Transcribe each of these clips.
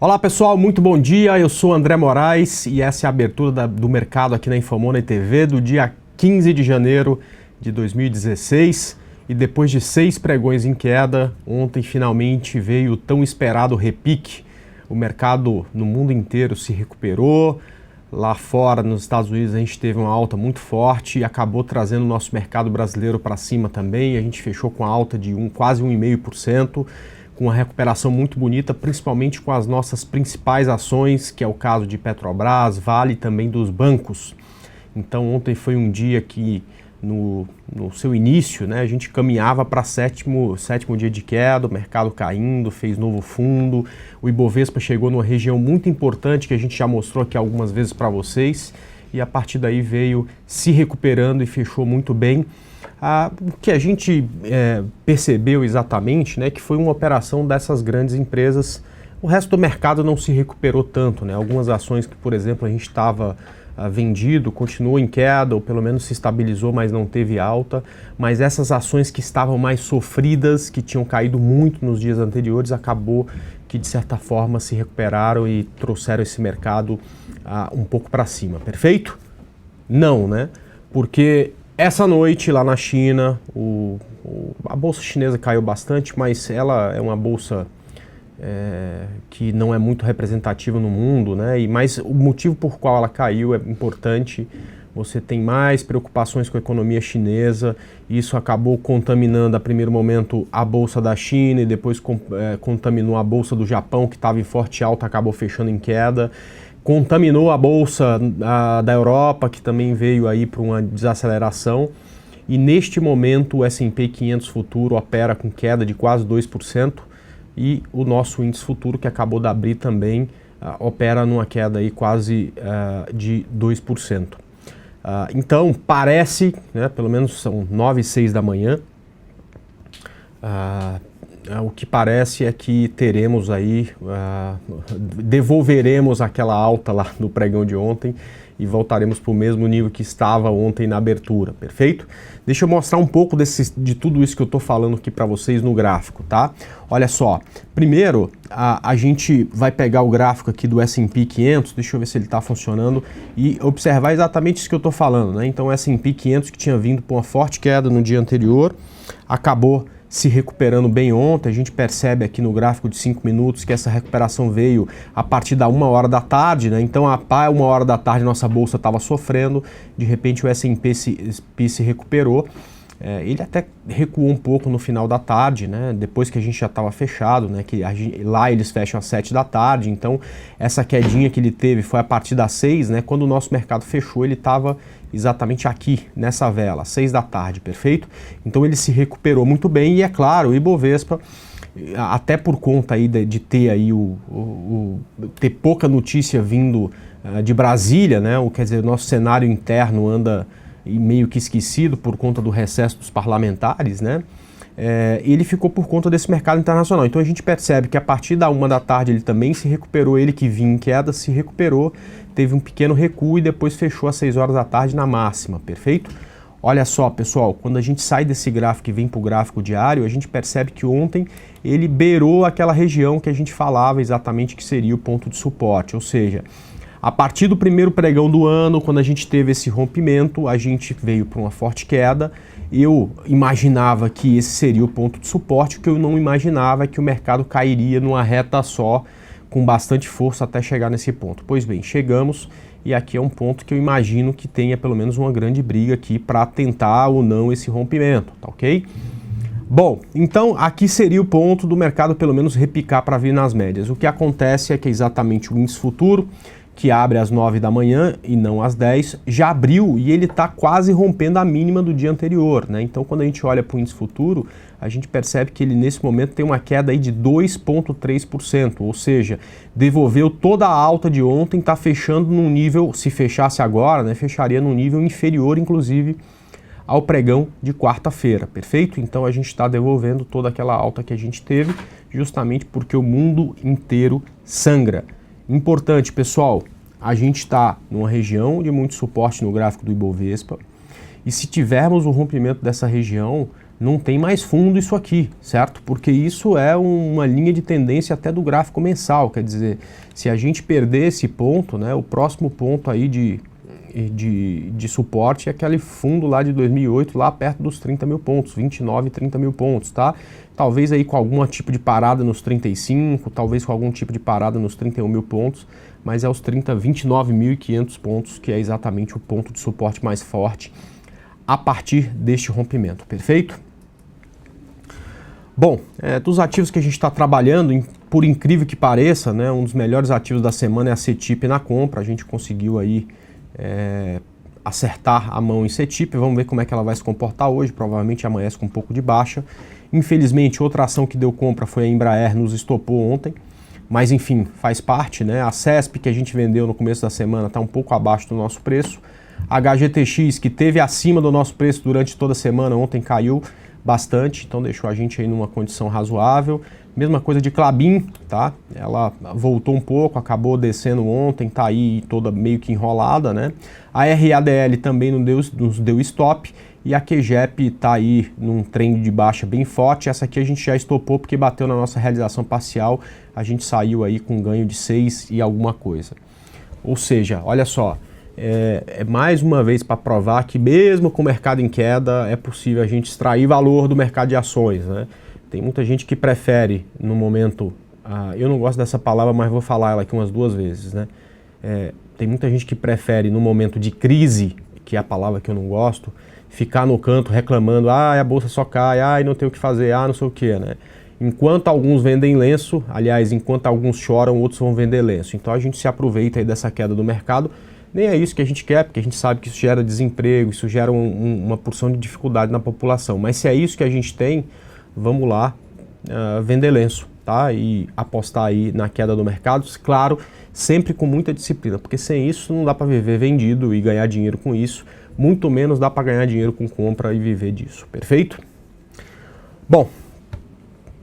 Olá pessoal, muito bom dia, eu sou André Moraes e essa é a abertura do mercado aqui na Infomoney TV do dia 15 de janeiro de 2016 e depois de 6 pregões em queda, ontem finalmente veio o tão esperado repique. O mercado no mundo inteiro se recuperou, lá fora nos Estados Unidos a gente teve uma alta muito forte e acabou trazendo o nosso mercado brasileiro para cima também, a gente fechou com a alta de quase 1,5%. Com uma recuperação muito bonita, principalmente com as nossas principais ações, que é o caso de Petrobras, Vale e também dos bancos. Então ontem foi um dia que no seu início, né, a gente caminhava para sétimo dia de queda, o mercado caindo, fez novo fundo, o Ibovespa chegou numa região muito importante que a gente já mostrou aqui algumas vezes para vocês e a partir daí veio se recuperando e fechou muito bem. O que a gente percebeu exatamente, né, que foi uma operação dessas grandes empresas. O resto do mercado não se recuperou tanto, né? Algumas ações que, por exemplo, a gente estava vendido, continuou em queda ou pelo menos se estabilizou, mas não teve alta. Mas essas ações que estavam mais sofridas, que tinham caído muito nos dias anteriores, acabou que de certa forma se recuperaram e trouxeram esse mercado um pouco para cima. Perfeito? Não, né? Porque essa noite lá na China, a bolsa chinesa caiu bastante, mas ela é uma bolsa que não é muito representativa no mundo, né? Mas o motivo por qual ela caiu é importante. Você tem mais preocupações com a economia chinesa, e isso acabou contaminando a primeiro momento a bolsa da China e depois contaminou a bolsa do Japão, que estava em forte alta, acabou fechando em queda. Contaminou a bolsa da Europa, que também veio aí para uma desaceleração. E neste momento o S&P 500 futuro opera com queda de quase 2% e o nosso índice futuro, que acabou de abrir também, opera numa queda aí quase de 2%. Então parece, né, pelo menos são 9h06 da manhã, o que parece é que teremos aí, devolveremos aquela alta lá no pregão de ontem e voltaremos para o mesmo nível que estava ontem na abertura, perfeito? Deixa eu mostrar um pouco de tudo isso que eu estou falando aqui para vocês no gráfico, tá? Olha só, primeiro a gente vai pegar o gráfico aqui do S&P 500, deixa eu ver se ele está funcionando, e observar exatamente isso que eu estou falando, né? Então o S&P 500 que tinha vindo por uma forte queda no dia anterior, acabou se recuperando bem ontem. A gente percebe aqui no gráfico de 5 minutos que essa recuperação veio a partir da 1h da tarde, né? Então a 1h da tarde nossa bolsa estava sofrendo, de repente o S&P se recuperou. Ele até recuou um pouco no final da tarde, né? Depois que a gente já estava fechado, né? Lá eles fecham às 7 da tarde, então essa quedinha que ele teve foi a partir das 6, né? Quando o nosso mercado fechou, ele estava exatamente aqui, nessa vela, 6 da tarde, perfeito? Então ele se recuperou muito bem e é claro, o Ibovespa, até por conta aí de ter aí ter pouca notícia vindo de Brasília, né? Quer dizer, o nosso cenário interno anda meio que esquecido por conta do recesso dos parlamentares, né? Ele ficou por conta desse mercado internacional. Então a gente percebe que a partir da 1h da tarde ele também se recuperou, ele que vinha em queda se recuperou, teve um pequeno recuo e depois fechou às 6 horas da tarde na máxima, perfeito? Olha só, pessoal, quando a gente sai desse gráfico e vem para o gráfico diário, a gente percebe que ontem ele beirou aquela região que a gente falava exatamente que seria o ponto de suporte, ou seja, a partir do primeiro pregão do ano, quando a gente teve esse rompimento, a gente veio para uma forte queda. Eu imaginava que esse seria o ponto de suporte, o que eu não imaginava é que o mercado cairia numa reta só, com bastante força até chegar nesse ponto. Pois bem, chegamos e aqui é um ponto que eu imagino que tenha pelo menos uma grande briga aqui para tentar ou não esse rompimento, tá ok? Bom, então aqui seria o ponto do mercado pelo menos repicar para vir nas médias. O que acontece é que exatamente o índice futuro, que abre às 9 da manhã e não às 10, já abriu e ele está quase rompendo a mínima do dia anterior, né? Então quando a gente olha para o índice futuro, a gente percebe que ele nesse momento tem uma queda aí de 2,3%, ou seja, devolveu toda a alta de ontem, está fechando num nível, se fechasse agora, né, fecharia num nível inferior inclusive ao pregão de quarta-feira, perfeito? Então a gente está devolvendo toda aquela alta que a gente teve, justamente porque o mundo inteiro sangra. Importante, pessoal, a gente está numa região de muito suporte no gráfico do Ibovespa e se tivermos o rompimento dessa região, não tem mais fundo isso aqui, certo? Porque isso é uma linha de tendência até do gráfico mensal, quer dizer, se a gente perder esse ponto, né, o próximo ponto aí de suporte é aquele fundo lá de 2008, lá perto dos 30 mil pontos, 29, 30 mil pontos, tá? Talvez aí com algum tipo de parada nos 35, talvez com algum tipo de parada nos 31 mil pontos, mas é os 29.500 pontos que é exatamente o ponto de suporte mais forte a partir deste rompimento, perfeito? Bom, dos ativos que a gente está trabalhando, por incrível que pareça, né, um dos melhores ativos da semana é a CETIP na compra. A gente conseguiu aí acertar a mão em CETIP. Vamos ver como é que ela vai se comportar hoje. Provavelmente amanhece com um pouco de baixa. Infelizmente, outra ação que deu compra foi a Embraer, nos estopou ontem. Mas enfim, faz parte, né? A CESP, que a gente vendeu no começo da semana, está um pouco abaixo do nosso preço. A HGTX, que teve acima do nosso preço durante toda a semana, ontem caiu bastante, então deixou a gente aí numa condição razoável. Mesma coisa de Klabin, tá? Ela voltou um pouco, acabou descendo ontem, tá aí toda meio que enrolada, né? A RADL também nos deu stop e a QGEP tá aí num trend de baixa bem forte. Essa aqui a gente já estopou porque bateu na nossa realização parcial, a gente saiu aí com ganho de 6 e alguma coisa. Ou seja, olha só, é mais uma vez para provar que mesmo com o mercado em queda é possível a gente extrair valor do mercado de ações, né? Tem muita gente que prefere no momento, eu não gosto dessa palavra, mas vou falar ela aqui umas 2 vezes, né? Tem muita gente que prefere no momento de crise, que é a palavra que eu não gosto, ficar no canto reclamando, a bolsa só cai, não tem o que fazer, não sei o que, né? Enquanto alguns vendem lenço, aliás, enquanto alguns choram, outros vão vender lenço. Então a gente se aproveita aí dessa queda do mercado. Nem é isso que a gente quer, porque a gente sabe que isso gera desemprego, isso gera uma porção de dificuldade na população. Mas se é isso que a gente tem, vamos lá vender lenço, tá? E apostar aí na queda do mercado, claro, sempre com muita disciplina, porque sem isso não dá para viver vendido e ganhar dinheiro com isso, muito menos dá para ganhar dinheiro com compra e viver disso, perfeito? Bom,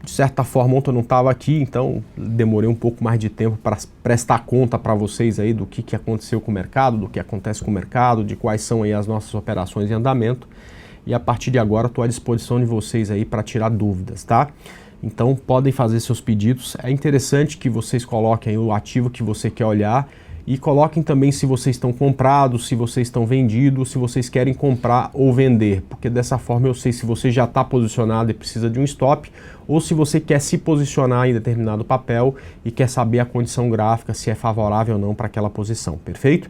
de certa forma ontem eu não estava aqui, então demorei um pouco mais de tempo para prestar conta para vocês aí do que aconteceu com o mercado, do que acontece com o mercado, de quais são aí as nossas operações em andamento. E a partir de agora estou à disposição de vocês aí para tirar dúvidas, tá? Então podem fazer seus pedidos. É interessante que vocês coloquem aí o ativo que você quer olhar e coloquem também se vocês estão comprados, se vocês estão vendidos, se vocês querem comprar ou vender, porque dessa forma eu sei se você já está posicionado e precisa de um stop, ou se você quer se posicionar em determinado papel e quer saber a condição gráfica, se é favorável ou não para aquela posição, perfeito?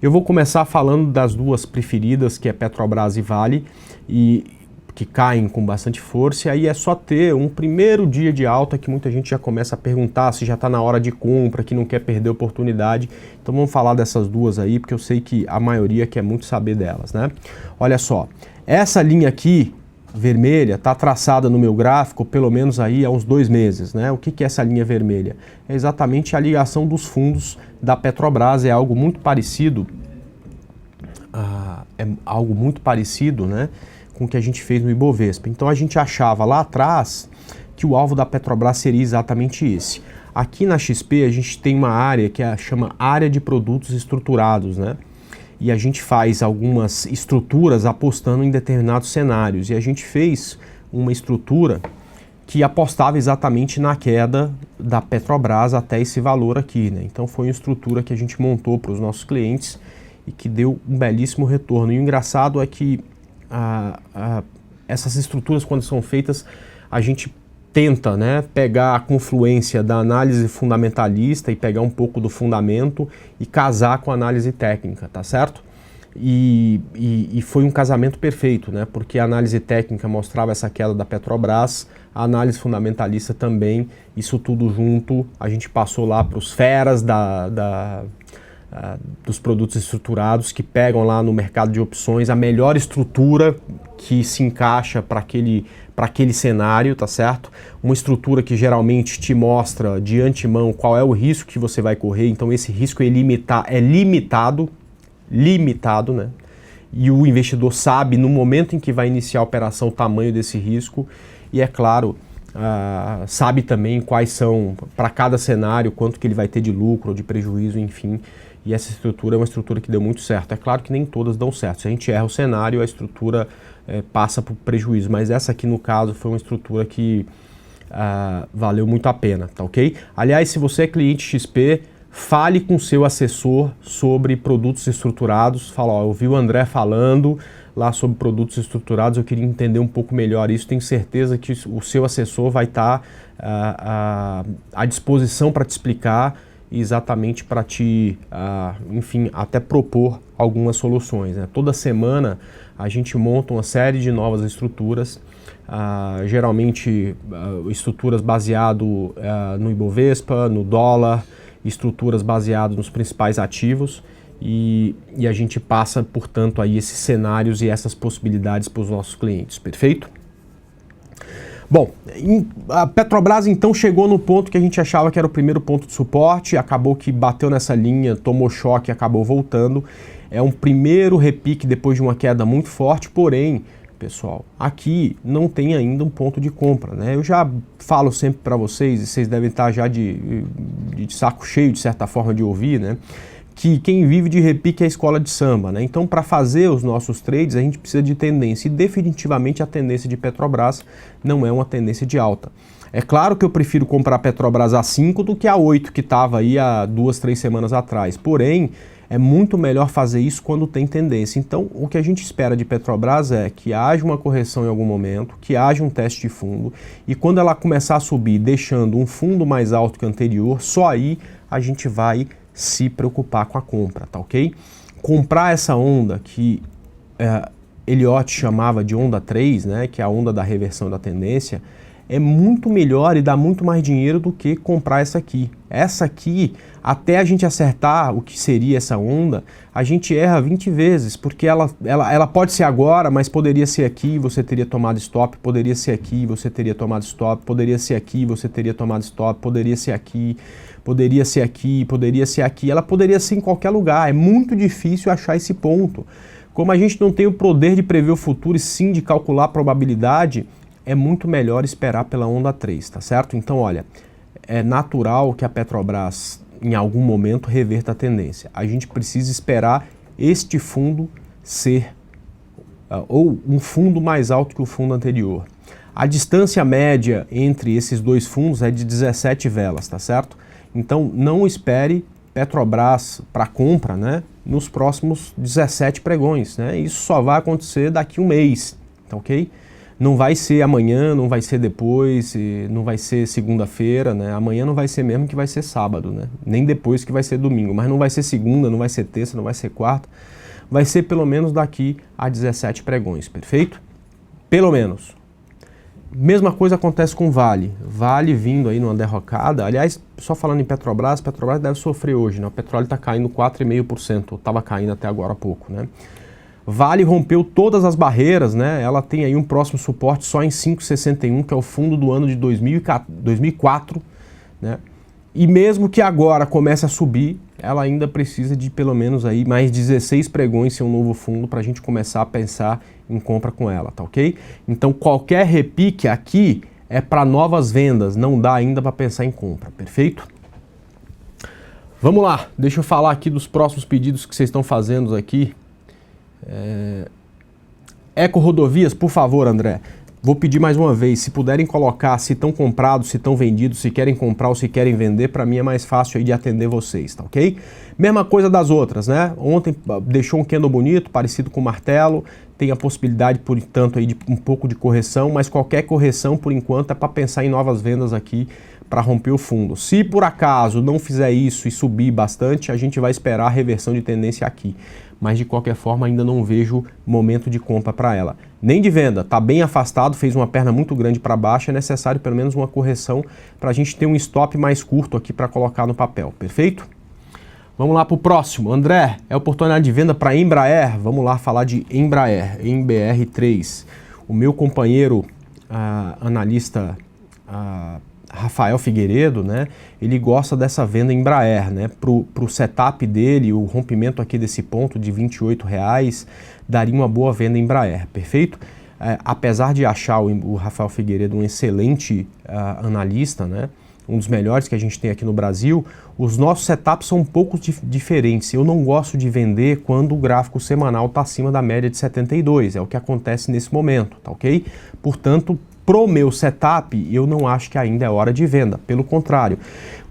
Eu vou começar falando das duas preferidas, que é Petrobras e Vale, e que caem com bastante força, e aí é só ter um primeiro dia de alta que muita gente já começa a perguntar se já está na hora de compra, que não quer perder oportunidade. Então vamos falar dessas duas aí, porque eu sei que a maioria quer muito saber delas, né? Olha só, essa linha aqui, vermelha, está traçada no meu gráfico pelo menos aí há uns 2 meses, né? O que é essa linha vermelha? É exatamente a ligação dos fundos da Petrobras, é algo muito parecido, né, com o que a gente fez no Ibovespa. Então a gente achava lá atrás que o alvo da Petrobras seria exatamente esse. Aqui na XP a gente tem uma área que chama área de produtos estruturados, né? E a gente faz algumas estruturas apostando em determinados cenários. E a gente fez uma estrutura que apostava exatamente na queda da Petrobras até esse valor aqui, né? Então foi uma estrutura que a gente montou para os nossos clientes e que deu um belíssimo retorno. E o engraçado é que essas estruturas, quando são feitas, a gente tenta, né, pegar a confluência da análise fundamentalista e pegar um pouco do fundamento e casar com a análise técnica, tá certo? E foi um casamento perfeito, né, porque a análise técnica mostrava essa queda da Petrobras, a análise fundamentalista também, isso tudo junto, a gente passou lá para os feras dos produtos estruturados que pegam lá no mercado de opções a melhor estrutura que se encaixa para aquele cenário, tá certo? Uma estrutura que geralmente te mostra de antemão qual é o risco que você vai correr, então esse risco é limitado, né? E o investidor sabe no momento em que vai iniciar a operação o tamanho desse risco e, é claro, sabe também quais são, para cada cenário, quanto que ele vai ter de lucro ou de prejuízo, enfim. E essa estrutura é uma estrutura que deu muito certo. É claro que nem todas dão certo. Se a gente erra o cenário, a estrutura passa por prejuízo, mas essa aqui no caso foi uma estrutura que valeu muito a pena, tá ok? Aliás, se você é cliente XP, fale com seu assessor sobre produtos estruturados, fala, ó, eu ouvi o André falando lá sobre produtos estruturados, eu queria entender um pouco melhor isso, tenho certeza que o seu assessor vai estar à disposição para te explicar, exatamente para te, enfim, até propor algumas soluções, né? Toda semana a gente monta uma série de novas estruturas, geralmente estruturas baseadas no Ibovespa, no dólar, estruturas baseadas nos principais ativos, e a gente passa, portanto, aí esses cenários e essas possibilidades para os nossos clientes, perfeito? Bom, a Petrobras então chegou no ponto que a gente achava que era o primeiro ponto de suporte, acabou que bateu nessa linha, tomou choque e acabou voltando. É um primeiro repique depois de uma queda muito forte, porém, pessoal, aqui não tem ainda um ponto de compra, né? Eu já falo sempre para vocês, e vocês devem estar já de saco cheio, de certa forma, de ouvir, né? Que quem vive de repique é a escola de samba, né? Então, para fazer os nossos trades, a gente precisa de tendência, e definitivamente a tendência de Petrobras não é uma tendência de alta. É claro que eu prefiro comprar Petrobras a 5 do que a 8, que estava aí há 2, 3 semanas atrás, porém, é muito melhor fazer isso quando tem tendência. Então, o que a gente espera de Petrobras é que haja uma correção em algum momento, que haja um teste de fundo, e quando ela começar a subir, deixando um fundo mais alto que o anterior, só aí a gente vai se preocupar com a compra, tá ok? Comprar essa onda que Elliott chamava de onda 3, né, que é a onda da reversão da tendência, é muito melhor e dá muito mais dinheiro do que comprar essa aqui. Essa aqui, até a gente acertar o que seria essa onda, a gente erra 20 vezes, porque ela pode ser agora, mas poderia ser aqui, você teria tomado stop, poderia ser aqui, você teria tomado stop, poderia ser aqui, você teria tomado stop, poderia ser aqui, poderia ser aqui, poderia ser aqui, ela poderia ser em qualquer lugar, é muito difícil achar esse ponto. Como a gente não tem o poder de prever o futuro e sim de calcular a probabilidade, é muito melhor esperar pela onda 3, tá certo? Então, olha, é natural que a Petrobras, em algum momento, reverta a tendência. A gente precisa esperar este fundo ser, ou um fundo mais alto que o fundo anterior. A distância média entre esses dois fundos é de 17 velas, tá certo? Então, não espere Petrobras para compra, né, nos próximos 17 pregões, né? Isso só vai acontecer daqui a um mês, tá ok? Não vai ser amanhã, não vai ser depois, não vai ser segunda-feira, né? Amanhã não vai ser mesmo que vai ser sábado, né? Nem depois que vai ser domingo, mas não vai ser segunda, não vai ser terça, não vai ser quarta. Vai ser pelo menos daqui a 17 pregões, perfeito? Pelo menos. Mesma coisa acontece com Vale. Vale vindo aí numa derrocada. Aliás, só falando em Petrobras, Petrobras deve sofrer hoje, né? O petróleo está caindo 4,5%, estava caindo até agora há pouco, né? Vale rompeu todas as barreiras, né? Ela tem aí um próximo suporte só em 5,61, que é o fundo do ano de 2004, né? E mesmo que agora comece a subir, ela ainda precisa de pelo menos aí mais 16 pregões ser um novo fundo para a gente começar a pensar em compra com ela, tá ok? Então qualquer repique aqui é para novas vendas, não dá ainda para pensar em compra, perfeito? Vamos lá, deixa eu falar aqui dos próximos pedidos que vocês estão fazendo aqui. Eco Rodovias, por favor, André, vou pedir mais uma vez, se puderem colocar se estão comprados, se estão vendidos, se querem comprar ou se querem vender, para mim é mais fácil aí de atender vocês, tá ok? Mesma coisa das outras, né? Ontem deixou um candle bonito, parecido com o martelo, tem a possibilidade, portanto, aí de um pouco de correção, mas qualquer correção, por enquanto, é para pensar em novas vendas aqui para romper o fundo. Se por acaso não fizer isso e subir bastante, a gente vai esperar a reversão de tendência aqui. Mas de qualquer forma ainda não vejo momento de compra para ela. Nem de venda, está bem afastado, fez uma perna muito grande para baixo, é necessário pelo menos uma correção para a gente ter um stop mais curto aqui para colocar no papel, perfeito? Vamos lá para o próximo. André, é oportunidade de venda para Embraer? Vamos lá falar de Embraer, EMBR3. O meu companheiro analista Rafael Figueiredo, né, ele gosta dessa venda Embraer, né, pro setup dele, o rompimento aqui desse ponto de R$28 daria uma boa venda Embraer, perfeito? Apesar de achar o Rafael Figueiredo um excelente analista, né, um dos melhores que a gente tem aqui no Brasil, os nossos setups são um pouco diferentes. Eu não gosto de vender quando o gráfico semanal está acima da média de 72, é o que acontece nesse momento, tá ok? Portanto, pro meu setup, eu não acho que ainda é hora de venda, pelo contrário.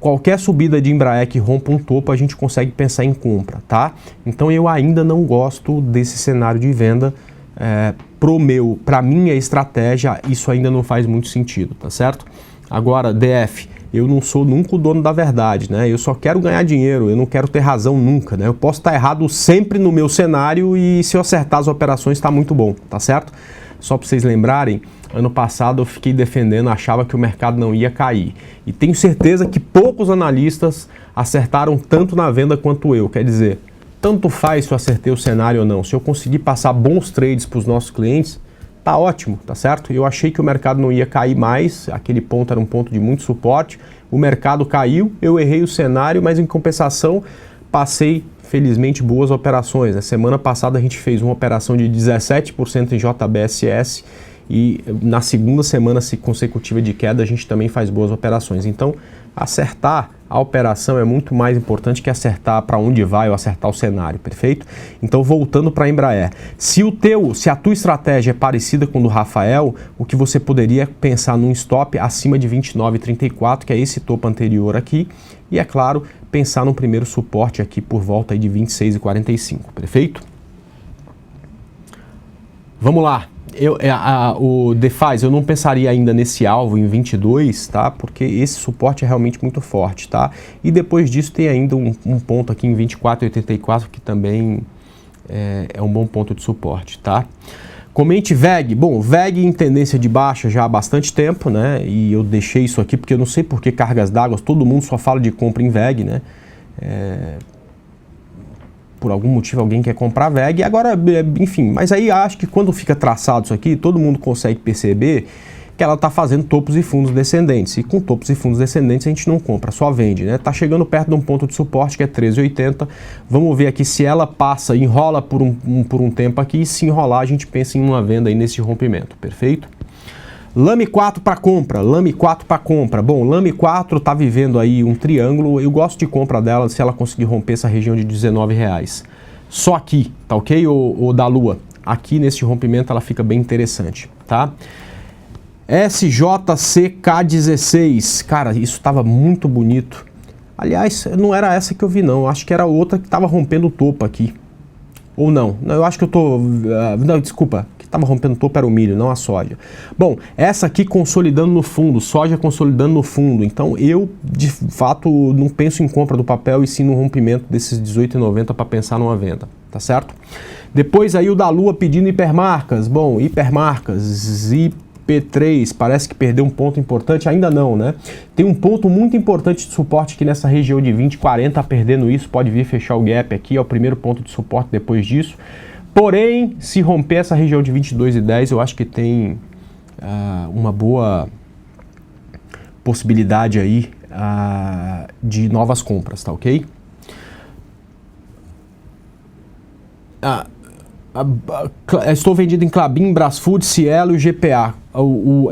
Qualquer subida de Embraer que rompa um topo, a gente consegue pensar em compra, tá? Então eu ainda não gosto desse cenário de venda. Para minha estratégia, isso ainda não faz muito sentido, tá certo? Agora, DF, eu não sou nunca o dono da verdade, né? Eu só quero ganhar dinheiro, eu não quero ter razão nunca, né? Eu posso estar errado sempre no meu cenário e se eu acertar as operações está muito bom, tá certo? Só para vocês lembrarem, ano passado eu fiquei defendendo, achava que o mercado não ia cair. E tenho certeza que poucos analistas acertaram tanto na venda quanto eu. Quer dizer, tanto faz se eu acertei o cenário ou não. Se eu conseguir passar bons trades para os nossos clientes, tá ótimo, tá certo? Eu achei que o mercado não ia cair mais, aquele ponto era um ponto de muito suporte. O mercado caiu, eu errei o cenário, mas em compensação passei felizmente boas operações. Na semana passada a gente fez uma operação de 17% em JBSS e na segunda semana consecutiva de queda a gente também faz boas operações. Então, acertar a operação é muito mais importante que acertar para onde vai ou acertar o cenário, perfeito? Então, voltando para a Embraer, se a tua estratégia é parecida com a do Rafael, o que você poderia pensar num stop acima de 29,34, que é esse topo anterior aqui, e é claro, pensar no primeiro suporte aqui por volta aí de 26,45, perfeito? Vamos lá. O DeFi, eu não pensaria ainda nesse alvo em 22, tá? Porque esse suporte é realmente muito forte, tá? E depois disso tem ainda um ponto aqui em 24,84 que também é um bom ponto de suporte, tá? Comente VEG. Bom, VEG em tendência de baixa já há bastante tempo, né? E eu deixei isso aqui porque eu não sei por que cargas d'água, todo mundo só fala de compra em VEG, né? Por algum motivo alguém quer comprar VEG, agora, enfim, mas aí acho que quando fica traçado isso aqui, todo mundo consegue perceber que ela está fazendo topos e fundos descendentes, e com topos e fundos descendentes a gente não compra, só vende, né? Tá chegando perto de um ponto de suporte que é 13,80, vamos ver aqui se ela passa, enrola por um tempo aqui, e se enrolar a gente pensa em uma venda aí nesse rompimento, perfeito? Lame 4 para compra, Lame 4 para compra. Bom, Lame 4 está vivendo aí um triângulo, eu gosto de compra dela se ela conseguir romper essa região de R$19. Só aqui, tá ok? Ou da Lua, aqui nesse rompimento ela fica bem interessante, tá? SJCK16, cara, isso estava muito bonito. Aliás, não era essa que eu vi não, acho que era outra que estava rompendo o topo aqui. Ou não, eu acho que eu tô... não, desculpa, que estava rompendo o topo era o milho, não a soja. Bom, essa aqui consolidando no fundo, soja consolidando no fundo. Então eu, de fato, não penso em compra do papel e sim no rompimento desses 18,90 para pensar numa venda, tá certo? Depois aí o da Lua pedindo hipermarcas. Bom, hipermarcas, IP3, parece que perdeu um ponto importante, ainda não, né? Tem um ponto muito importante de suporte aqui nessa região de 20,40, tá perdendo isso, pode vir fechar o gap aqui, é o primeiro ponto de suporte depois disso. Porém, se romper essa região de 22,10, eu acho que tem uma boa possibilidade aí de novas compras, tá ok? Estou vendido em Klabin, Brasfood, Cielo e GPA.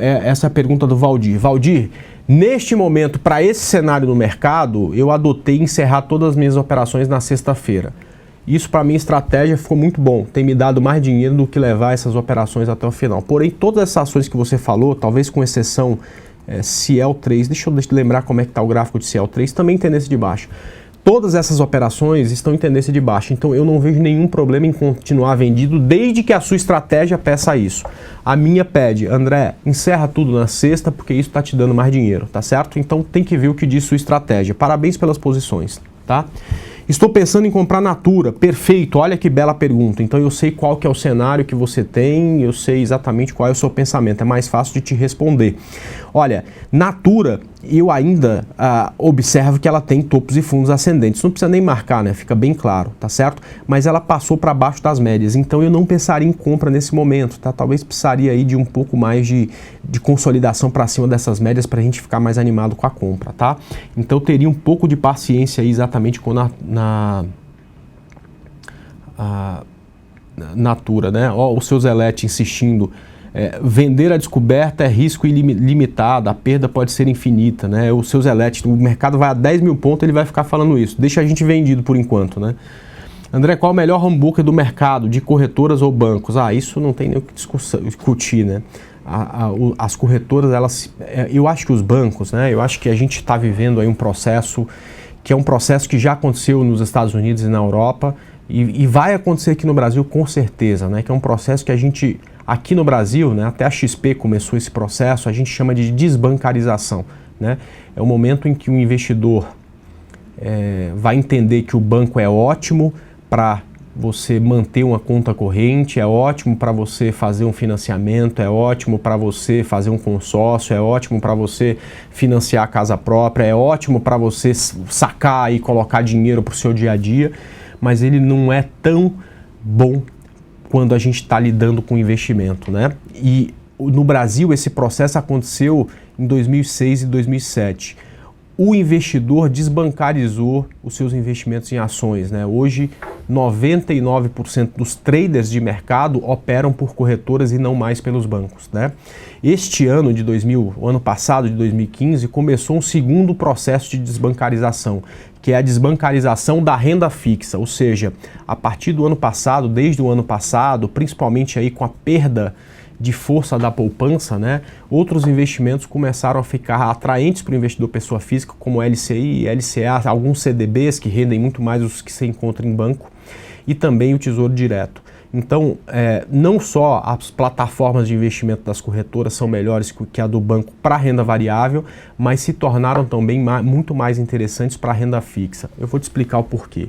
Essa é a pergunta do Valdir. Valdir, neste momento, para esse cenário no mercado, eu adotei encerrar todas as minhas operações na sexta-feira. Isso para minha estratégia ficou muito bom, tem me dado mais dinheiro do que levar essas operações até o final. Porém, todas essas ações que você falou, talvez com exceção Ciel 3, deixa eu lembrar como é que está o gráfico de Ciel 3, também tendência de baixa. Todas essas operações estão em tendência de baixa, então eu não vejo nenhum problema em continuar vendido desde que a sua estratégia peça isso. A minha pede, André, encerra tudo na sexta porque isso está te dando mais dinheiro, tá certo? Então tem que ver o que diz sua estratégia. Parabéns pelas posições, tá? Estou pensando em comprar Natura. Perfeito, olha que bela pergunta. Então eu sei qual que é o cenário que você tem, eu sei exatamente qual é o seu pensamento, é mais fácil de te responder. Olha, Natura, eu ainda observo que ela tem topos e fundos ascendentes. Não precisa nem marcar, né? Fica bem claro, tá certo? Mas ela passou para baixo das médias, então eu não pensaria em compra nesse momento, tá? Talvez precisaria aí de um pouco mais de consolidação para cima dessas médias para a gente ficar mais animado com a compra, tá? Então eu teria um pouco de paciência aí exatamente com Natura, né? Ó, o seu Zelete insistindo. Vender a descoberta é risco ilimitado, a perda pode ser infinita, né? Os seus elétricos, o mercado vai a 10 mil pontos, ele vai ficar falando isso. Deixa a gente vendido por enquanto, né? André, qual é o melhor hambúrguer do mercado, de corretoras ou bancos? Isso não tem nem o que discutir, né? As corretoras, eu acho que os bancos, né? Eu acho que a gente está vivendo aí um processo que é um processo que já aconteceu nos Estados Unidos e na Europa e vai acontecer aqui no Brasil com certeza, né? Que é um processo que a gente, aqui no Brasil, né? Até a XP começou esse processo, a gente chama de desbancarização, né? É o momento em que o investidor vai entender que o banco é ótimo para você manter uma conta corrente, é ótimo para você fazer um financiamento, é ótimo para você fazer um consórcio, é ótimo para você financiar a casa própria, é ótimo para você sacar e colocar dinheiro para o seu dia a dia, mas ele não é tão bom quando a gente está lidando com investimento, né? E no Brasil esse processo aconteceu em 2006 e 2007. O investidor desbancarizou os seus investimentos em ações, né? Hoje, 99% dos traders de mercado operam por corretoras e não mais pelos bancos, né? Este ano o ano passado, de 2015, começou um segundo processo de desbancarização, que é a desbancarização da renda fixa, ou seja, a partir do ano passado, desde o ano passado, principalmente aí com a perda de força da poupança, né? Outros investimentos começaram a ficar atraentes para o investidor pessoa física, como LCI, LCA, alguns CDBs que rendem muito mais dos que se encontra em banco, e também o Tesouro Direto. Então, não só as plataformas de investimento das corretoras são melhores que a do banco para renda variável, mas se tornaram também muito mais interessantes para a renda fixa. Eu vou te explicar o porquê.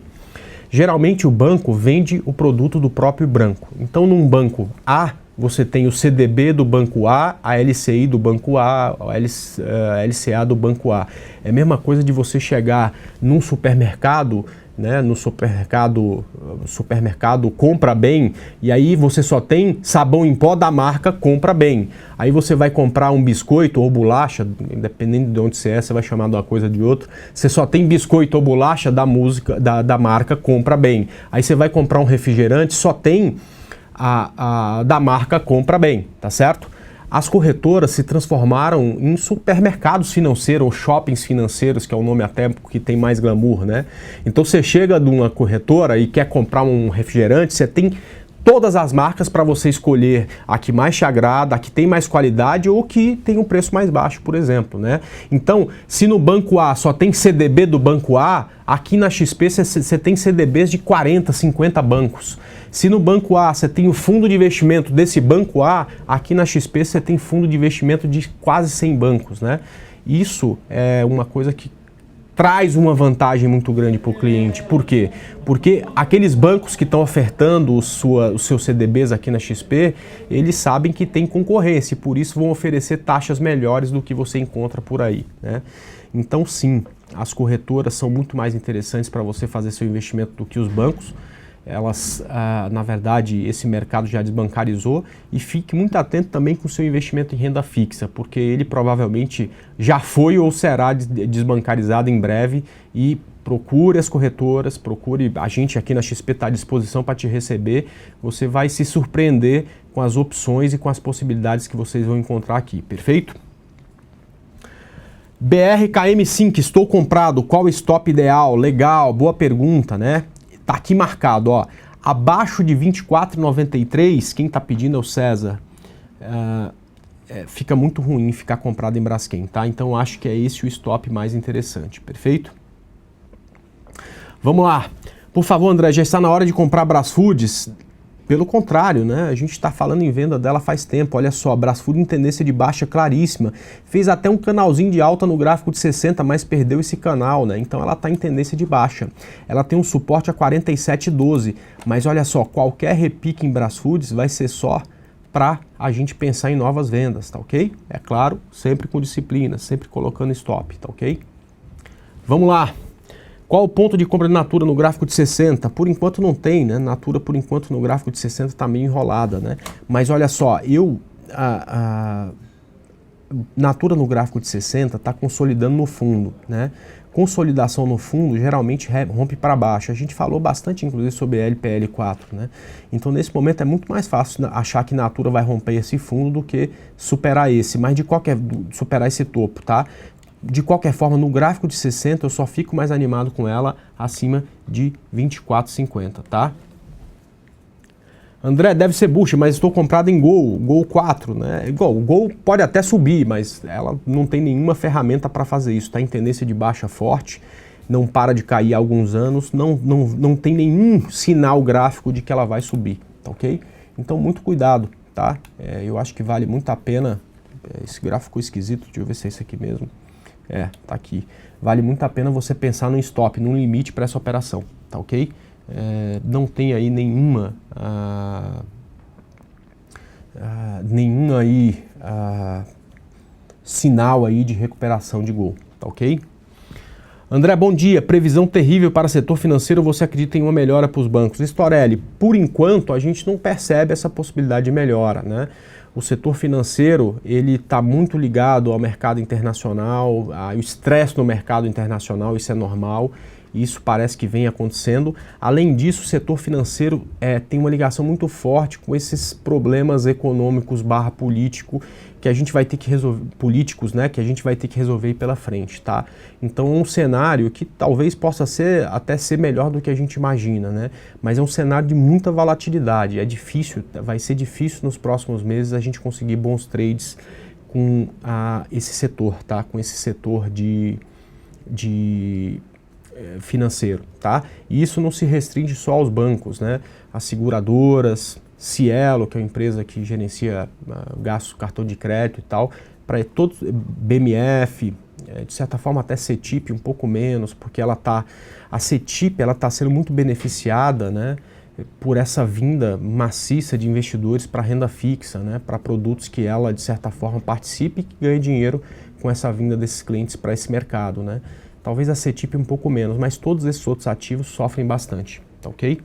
Geralmente o banco vende o produto do próprio banco. Então, num banco A, você tem o CDB do banco A, a LCI do banco A, a LCA do banco A. É a mesma coisa de você chegar num supermercado, né, no supermercado Compra Bem, e aí você só tem sabão em pó da marca Compra Bem. Aí você vai comprar um biscoito ou bolacha, dependendo de onde você é, você vai chamar de uma coisa ou de outra, você só tem biscoito ou bolacha da marca Compra Bem. Aí você vai comprar um refrigerante, só tem da marca Compra Bem, tá certo? As corretoras se transformaram em supermercados financeiros ou shoppings financeiros, que é o nome até que tem mais glamour, né? Então você chega de uma corretora e quer comprar um refrigerante, você tem todas as marcas para você escolher a que mais te agrada, a que tem mais qualidade ou que tem um preço mais baixo, por exemplo, né? Então, se no banco A só tem CDB do banco A, aqui na XP você tem CDBs de 40, 50 bancos. Se no banco A você tem o fundo de investimento desse banco A, aqui na XP você tem fundo de investimento de quase 100 bancos, né? Isso é uma coisa que traz uma vantagem muito grande para o cliente. Por quê? Porque aqueles bancos que estão ofertando os seus CDBs aqui na XP, eles sabem que tem concorrência e por isso vão oferecer taxas melhores do que você encontra por aí, né? Então sim, as corretoras são muito mais interessantes para você fazer seu investimento do que os bancos. Elas, na verdade, esse mercado já desbancarizou e fique muito atento também com o seu investimento em renda fixa, porque ele provavelmente já foi ou será desbancarizado em breve e procure as corretoras, procure, a gente aqui na XP está à disposição para te receber, você vai se surpreender com as opções e com as possibilidades que vocês vão encontrar aqui, perfeito? BRKM5, estou comprado, qual o stop ideal? Legal, boa pergunta, né? Tá aqui marcado, ó, abaixo de 24,93, quem tá pedindo é o César, fica muito ruim ficar comprado em Braskem, tá? Então acho que é esse o stop mais interessante, perfeito? Vamos lá, por favor, André, já está na hora de comprar Brasfoods? Pelo contrário, né? A gente está falando em venda dela faz tempo. Olha só, a Brasfood em tendência de baixa claríssima. Fez até um canalzinho de alta no gráfico de 60, mas perdeu esse canal, né? Então ela está em tendência de baixa. Ela tem um suporte a 47,12. Mas olha só, qualquer repique em Brasfoods vai ser só para a gente pensar em novas vendas, tá ok? É claro, sempre com disciplina, sempre colocando stop, tá ok? Vamos lá. Qual o ponto de compra de Natura no gráfico de 60? Por enquanto não tem, né? Natura, por enquanto, no gráfico de 60 está meio enrolada, né? Mas olha só, Natura no gráfico de 60 está consolidando no fundo, né? consolidação no fundo geralmente rompe para baixo. A gente falou bastante, inclusive, sobre LPL4, né? Então, nesse momento, é muito mais fácil achar que Natura vai romper esse fundo do que superar esse, mas superar esse topo, tá? De qualquer forma, no gráfico de 60, eu só fico mais animado com ela acima de 24,50, tá? André, deve ser Bucha, mas estou comprado em Gol 4, né? O Gol pode até subir, mas ela não tem nenhuma ferramenta para fazer isso. Está em tendência de baixa forte, não para de cair há alguns anos, não tem nenhum sinal gráfico de que ela vai subir, tá ok? Então, muito cuidado, tá? Eu acho que vale muito a pena, esse gráfico esquisito, deixa eu ver se é esse aqui mesmo. Tá aqui. Vale muito a pena você pensar no stop, num limite para essa operação, tá ok? Não tem aí nenhuma sinal aí de recuperação de Gol, tá ok? André, bom dia. Previsão terrível para o setor financeiro, você acredita em uma melhora para os bancos? Storelli, por enquanto a gente não percebe essa possibilidade de melhora, né? O setor financeiro, ele está muito ligado ao mercado internacional, ao estresse no mercado internacional, isso é normal. Isso parece que vem acontecendo. Além disso, o setor financeiro tem uma ligação muito forte com esses problemas econômicos / político que a gente vai ter que resolver, políticos, né, que a gente vai ter que resolver aí pela frente, tá? Então é um cenário que talvez possa até ser melhor do que a gente imagina, né? Mas é um cenário de muita volatilidade. É difícil, vai ser difícil nos próximos meses a gente conseguir bons trades com esse setor, tá? Com esse setor financeiro, tá? E isso não se restringe só aos bancos, né? As seguradoras, Cielo, que é uma empresa que gerencia gastos, cartão de crédito e tal, para todos, BMF, de certa forma até CETIP um pouco menos, porque a CETIP ela está sendo muito beneficiada, né, por essa vinda maciça de investidores para renda fixa, né, para produtos que ela de certa forma participe e que ganhe dinheiro com essa vinda desses clientes para esse mercado, né? Talvez a CETIP um pouco menos, mas todos esses outros ativos sofrem bastante, tá ok?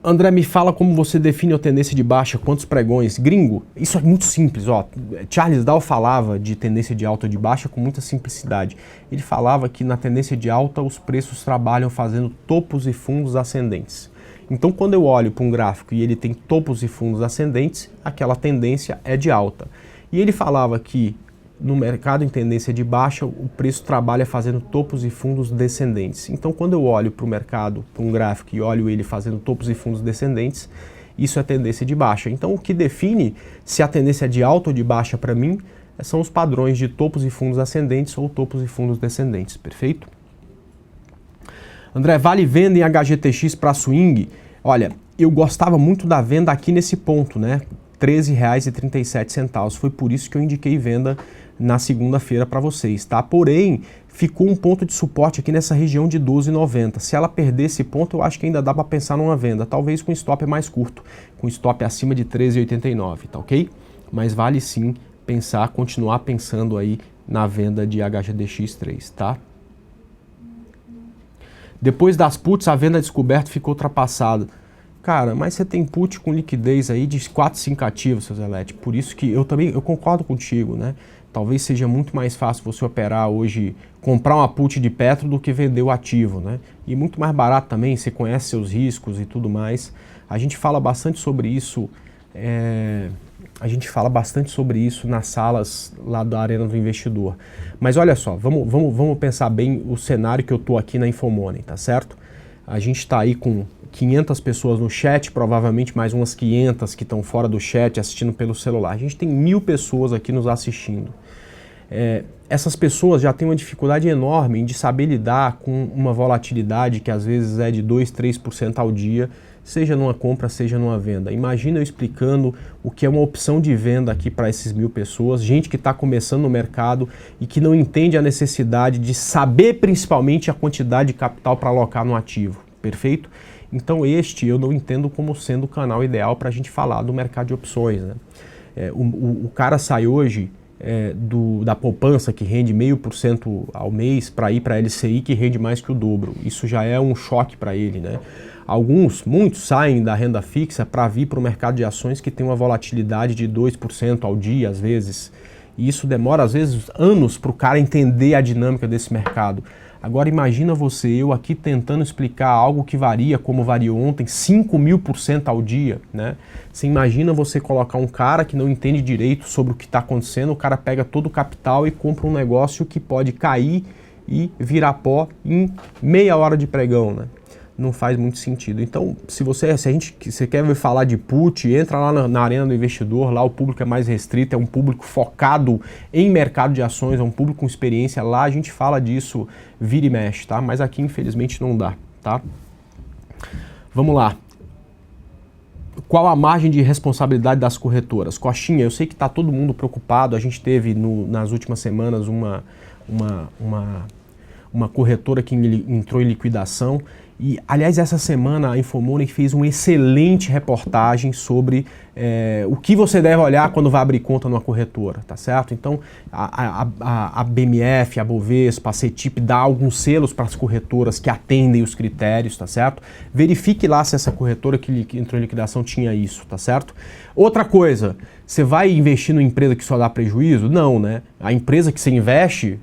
André, me fala como você define a tendência de baixa, quantos pregões? Gringo, isso é muito simples, ó. Charles Dow falava de tendência de alta ou de baixa com muita simplicidade. Ele falava que na tendência de alta os preços trabalham fazendo topos e fundos ascendentes. Então, quando eu olho para um gráfico e ele tem topos e fundos ascendentes, aquela tendência é de alta. E ele falava que no mercado em tendência de baixa, o preço trabalha fazendo topos e fundos descendentes. Então, quando eu olho para o mercado, para um gráfico e olho ele fazendo topos e fundos descendentes, isso é tendência de baixa. Então, o que define se a tendência é de alta ou de baixa para mim são os padrões de topos e fundos ascendentes ou topos e fundos descendentes, perfeito? André, vale venda em HGTX para swing? Olha, eu gostava muito da venda aqui nesse ponto, né? R$ 13,37. Foi por isso que eu indiquei venda na segunda-feira para vocês, tá? Porém, ficou um ponto de suporte aqui nessa região de 12,90. Se ela perder esse ponto, eu acho que ainda dá para pensar numa venda, talvez com stop mais curto, com stop acima de 13,89, tá ok? Mas vale sim pensar, continuar pensando aí na venda de HGDX3, tá? Depois das puts, a venda descoberta ficou ultrapassada. Cara, mas você tem put com liquidez aí de 4, 5 ativos, seu Zelete. Por isso que eu concordo contigo, né? Talvez seja muito mais fácil você operar hoje, comprar uma put de Petro do que vender o ativo, né? E muito mais barato também, você conhece seus riscos e tudo mais. A gente fala bastante sobre isso, nas salas lá da Arena do Investidor. Mas olha só, vamos pensar bem o cenário que eu tô aqui na Infomoney, tá certo? A gente está aí com 500 pessoas no chat, provavelmente mais umas 500 que estão fora do chat assistindo pelo celular. A gente tem 1000 pessoas aqui nos assistindo. Essas pessoas já têm uma dificuldade enorme de saber lidar com uma volatilidade que às vezes é de 2, 3% ao dia, seja numa compra, seja numa venda. Imagina eu explicando o que é uma opção de venda aqui para esses 1000 pessoas, gente que está começando no mercado e que não entende a necessidade de saber principalmente a quantidade de capital para alocar no ativo, perfeito? Então eu não entendo como sendo o canal ideal para a gente falar do mercado de opções, né? O cara sai hoje da poupança que rende 0,5% ao mês para ir para a LCI que rende mais que o dobro. Isso já é um choque para ele, né? Muitos saem da renda fixa para vir para o mercado de ações que tem uma volatilidade de 2% ao dia, às vezes. E isso demora, às vezes, anos para o cara entender a dinâmica desse mercado. Agora imagina você, eu aqui tentando explicar algo que varia, como variou ontem, 5.000% ao dia, né? Você imagina você colocar um cara que não entende direito sobre o que está acontecendo, o cara pega todo o capital e compra um negócio que pode cair e virar pó em meia hora de pregão, né? Não faz muito sentido. Então, se você quer ver falar de put, entra lá na Arena do Investidor, lá o público é mais restrito, é um público focado em mercado de ações, é um público com experiência, lá a gente fala disso, vira e mexe, tá? Mas aqui infelizmente não dá, tá? Vamos lá. Qual a margem de responsabilidade das corretoras? Coxinha, eu sei que está todo mundo preocupado, a gente teve nas últimas semanas uma corretora que entrou em liquidação. E, aliás, essa semana a Infomoney fez uma excelente reportagem sobre o que você deve olhar quando vai abrir conta numa corretora, tá certo? Então, a BMF, a Bovespa, a CETIP dá alguns selos para as corretoras que atendem os critérios, tá certo? Verifique lá se essa corretora que entrou em liquidação tinha isso, tá certo? Outra coisa, você vai investir numa empresa que só dá prejuízo? Não, né? A empresa que você investe,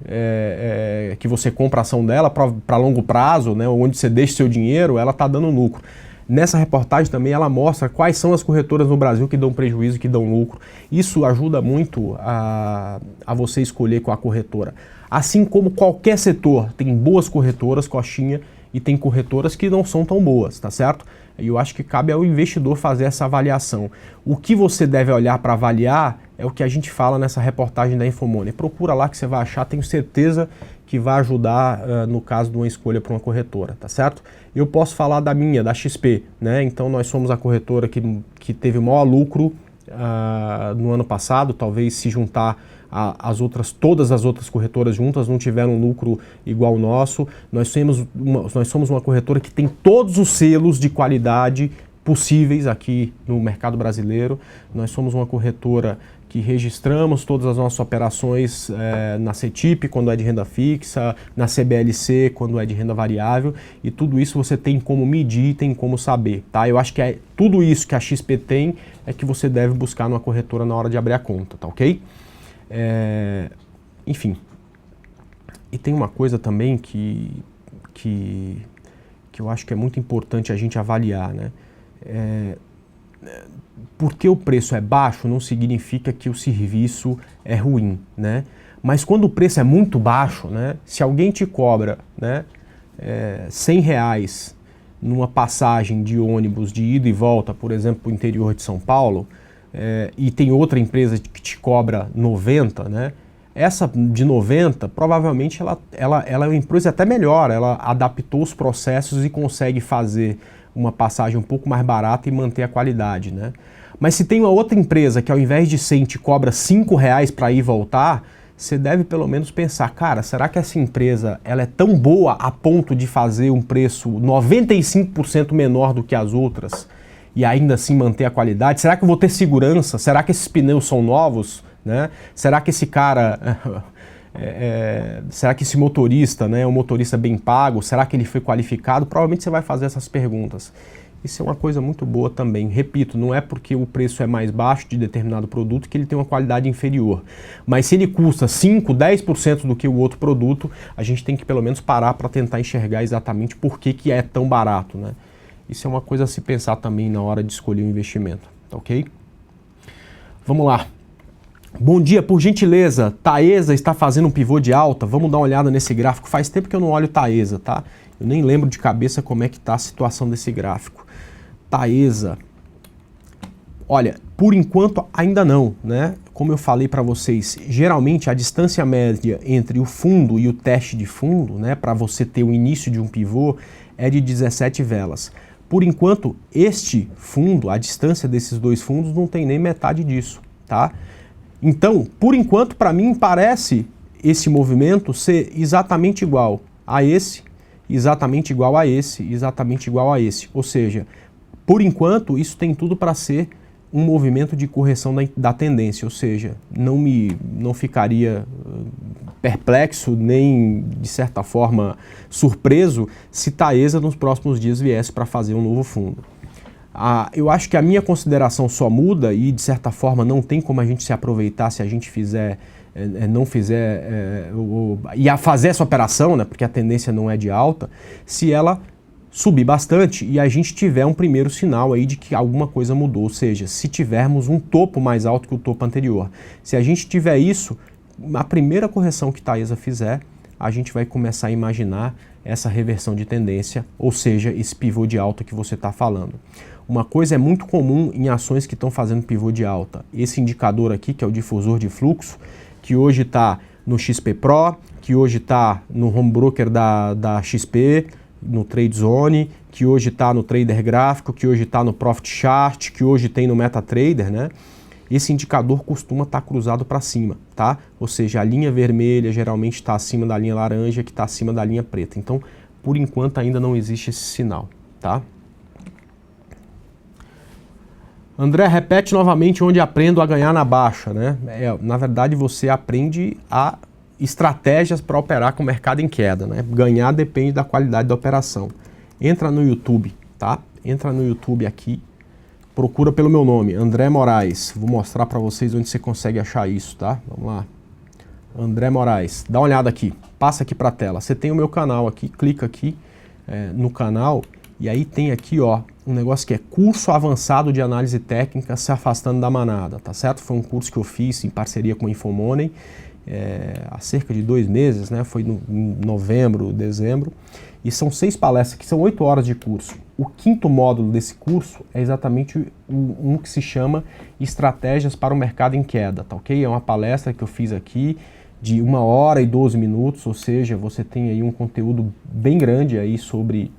que você compra a ação dela para longo prazo, né, onde você deixa seu dinheiro, ela está dando lucro. Nessa reportagem também ela mostra quais são as corretoras no Brasil que dão prejuízo, que dão lucro. Isso ajuda muito a você escolher qual a corretora. Assim como qualquer setor, tem boas corretoras, coxinha, e tem corretoras que não são tão boas, tá certo? E eu acho que cabe ao investidor fazer essa avaliação. O que você deve olhar para avaliar é o que a gente fala nessa reportagem da Infomoney. Procura lá que você vai achar, tenho certeza que vai ajudar no caso de uma escolha para uma corretora, tá certo? Eu posso falar da minha, da XP, né? Então nós somos a corretora que teve o maior lucro no ano passado, talvez se juntar todas as outras corretoras juntas não tiveram um lucro igual ao nosso. Nós somos uma corretora que tem todos os selos de qualidade possíveis aqui no mercado brasileiro. Nós somos uma corretora que registramos todas as nossas operações na CETIP, quando é de renda fixa, na CBLC, quando é de renda variável, e tudo isso você tem como medir, tem como saber, tá? Eu acho que tudo isso que a XP tem é que você deve buscar numa corretora na hora de abrir a conta, tá ok? Enfim, e tem uma coisa também que eu acho que é muito importante a gente avaliar, né? Porque o preço é baixo não significa que o serviço é ruim, né? Mas quando o preço é muito baixo, né? Se alguém te cobra, né, R$100 numa passagem de ônibus de ida e volta, por exemplo, para o interior de São Paulo, e tem outra empresa que te cobra 90, né? Essa de 90, provavelmente ela é uma empresa até melhor, ela adaptou os processos e consegue fazer uma passagem um pouco mais barata e manter a qualidade, né? Mas se tem uma outra empresa que ao invés de 100 te cobra R$5 para ir e voltar, você deve pelo menos pensar, cara, será que essa empresa ela é tão boa a ponto de fazer um preço 95% menor do que as outras e ainda assim manter a qualidade? Será que eu vou ter segurança? Será que esses pneus são novos? Né? Será que esse cara, será que esse motorista, né, é um motorista bem pago? Será que ele foi qualificado? Provavelmente você vai fazer essas perguntas. Isso é uma coisa muito boa também. Repito, não é porque o preço é mais baixo de determinado produto que ele tem uma qualidade inferior. Mas se ele custa 5, 10% do que o outro produto, a gente tem que pelo menos parar para tentar enxergar exatamente por que é tão barato, né? Isso é uma coisa a se pensar também na hora de escolher o investimento, tá ok? Vamos lá. Bom dia, por gentileza, Taesa está fazendo um pivô de alta? Vamos dar uma olhada nesse gráfico. Faz tempo que eu não olho Taesa, tá? Eu nem lembro de cabeça como é que está a situação desse gráfico. Taesa, olha, por enquanto ainda não, né? Como eu falei para vocês, geralmente a distância média entre o fundo e o teste de fundo, né, para você ter o início de um pivô, é de 17 velas. Por enquanto, este fundo, a distância desses dois fundos não tem nem metade disso, tá? Então, por enquanto, para mim parece esse movimento ser exatamente igual a esse, exatamente igual a esse, exatamente igual a esse. Ou seja, por enquanto, isso tem tudo para ser um movimento de correção da tendência, ou seja, não ficaria perplexo nem, de certa forma, surpreso se Taesa nos próximos dias viesse para fazer um novo fundo. Eu acho que a minha consideração só muda e, de certa forma, não tem como a gente se aproveitar se a gente fizer não fizer e a fazer essa operação, né, porque a tendência não é de alta, se ela subir bastante e a gente tiver um primeiro sinal aí de que alguma coisa mudou, ou seja, se tivermos um topo mais alto que o topo anterior. Se a gente tiver isso, a primeira correção que Taesa fizer, a gente vai começar a imaginar essa reversão de tendência, ou seja, esse pivô de alta que você está falando. Uma coisa é muito comum em ações que estão fazendo pivô de alta. Esse indicador aqui, que é o difusor de fluxo, que hoje está no XP Pro, que hoje está no home broker da XP, no Trade Zone, que hoje está no Trader Gráfico, que hoje está no Profit Chart, que hoje tem no MetaTrader, né? Esse indicador costuma estar cruzado para cima, tá? Ou seja, a linha vermelha geralmente está acima da linha laranja, que está acima da linha preta. Então, por enquanto, ainda não existe esse sinal, tá? André, repete novamente onde aprendo a ganhar na baixa, né? Na verdade, você aprende a estratégias para operar com o mercado em queda, né? Ganhar depende da qualidade da operação. Entra no YouTube, tá? Entra no YouTube aqui, procura pelo meu nome, André Moraes. Vou mostrar para vocês onde você consegue achar isso, tá? Vamos lá. André Moraes, dá uma olhada aqui, passa aqui para a tela. Você tem o meu canal aqui, clica aqui no canal e aí tem aqui, ó, um negócio que é curso avançado de análise técnica se afastando da manada, tá certo? Foi um curso que eu fiz em parceria com a Infomoney há cerca de 2 meses, né? Foi em novembro, dezembro, e são 6 palestras, que são 8 horas de curso. O 5º módulo desse curso é exatamente um que se chama Estratégias para o Mercado em Queda, tá ok? É uma palestra que eu fiz aqui de 1 hora e 12 minutos, ou seja, você tem aí um conteúdo bem grande aí sobre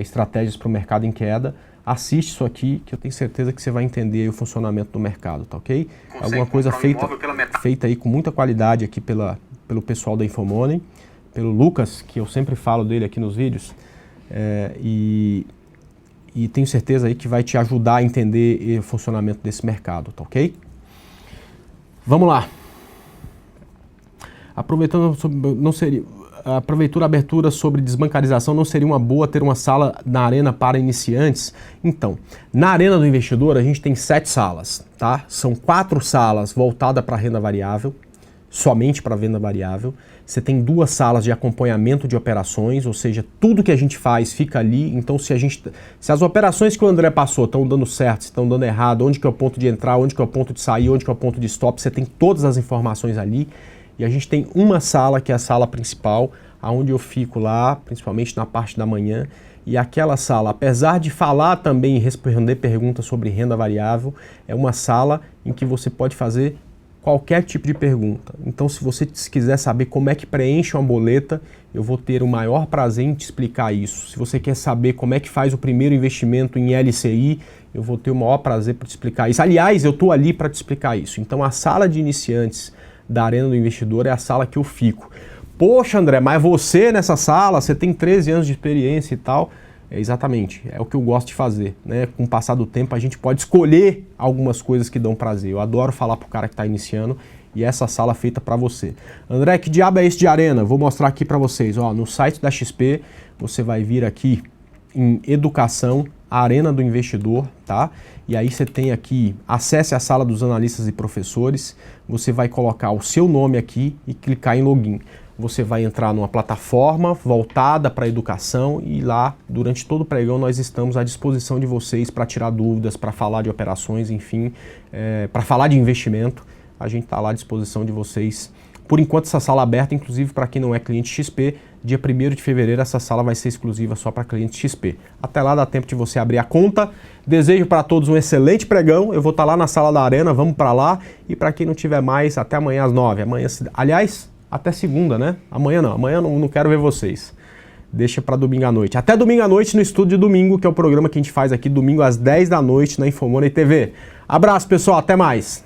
estratégias para o mercado em queda. Assiste isso aqui, que eu tenho certeza que você vai entender o funcionamento do mercado, tá ok? Alguma coisa feita aí com muita qualidade aqui pelo pessoal da Infomoney, pelo Lucas, que eu sempre falo dele aqui nos vídeos, e tenho certeza aí que vai te ajudar a entender o funcionamento desse mercado, tá ok? Vamos lá. Aproveitando, aproveitando a abertura sobre desbancarização, não seria uma boa ter uma sala na Arena para iniciantes? Então, na Arena do Investidor a gente tem 7 salas, tá? São 4 salas voltadas para renda variável, somente para venda variável. Você tem 2 salas de acompanhamento de operações, ou seja, tudo que a gente faz fica ali. Então, se as operações que o André passou estão dando certo, estão dando errado, onde que é o ponto de entrar, onde que é o ponto de sair, onde que é o ponto de stop, você tem todas as informações ali. E a gente tem uma sala, que é a sala principal, onde eu fico lá, principalmente na parte da manhã. E aquela sala, apesar de falar também e responder perguntas sobre renda variável, é uma sala em que você pode fazer qualquer tipo de pergunta. Então, se você quiser saber como é que preenche uma boleta, eu vou ter o maior prazer em te explicar isso. Se você quer saber como é que faz o primeiro investimento em LCI, eu vou ter o maior prazer para te explicar isso. Aliás, eu estou ali para te explicar isso. Então, a sala de iniciantes da Arena do Investidor é a sala que eu fico. Poxa, André, mas você nessa sala, você tem 13 anos de experiência e tal. Exatamente, é o que eu gosto de fazer, né? Com o passar do tempo a gente pode escolher algumas coisas que dão prazer. Eu adoro falar pro cara que está iniciando e essa sala é feita para você. André, que diabo é esse de Arena? Vou mostrar aqui para vocês. Ó, no site da XP, você vai vir aqui em Educação, Arena do Investidor, tá? E aí você tem aqui, acesse a sala dos analistas e professores, você vai colocar o seu nome aqui e clicar em login. Você vai entrar numa plataforma voltada para a educação e lá, durante todo o pregão, nós estamos à disposição de vocês para tirar dúvidas, para falar de operações, enfim, para falar de investimento. A gente está lá à disposição de vocês. Por enquanto, essa sala é aberta, inclusive para quem não é cliente XP, dia 1º de fevereiro essa sala vai ser exclusiva só para clientes XP. Até lá dá tempo de você abrir a conta. Desejo para todos um excelente pregão. Eu vou estar lá na sala da Arena, vamos para lá. E para quem não tiver mais, até amanhã às 9. Amanhã, aliás, até segunda, né? Amanhã não quero ver vocês. Deixa para domingo à noite. Até domingo à noite no Estúdio de Domingo, que é o programa que a gente faz aqui domingo às 10 da noite na Infomoney TV. Abraço, pessoal, até mais.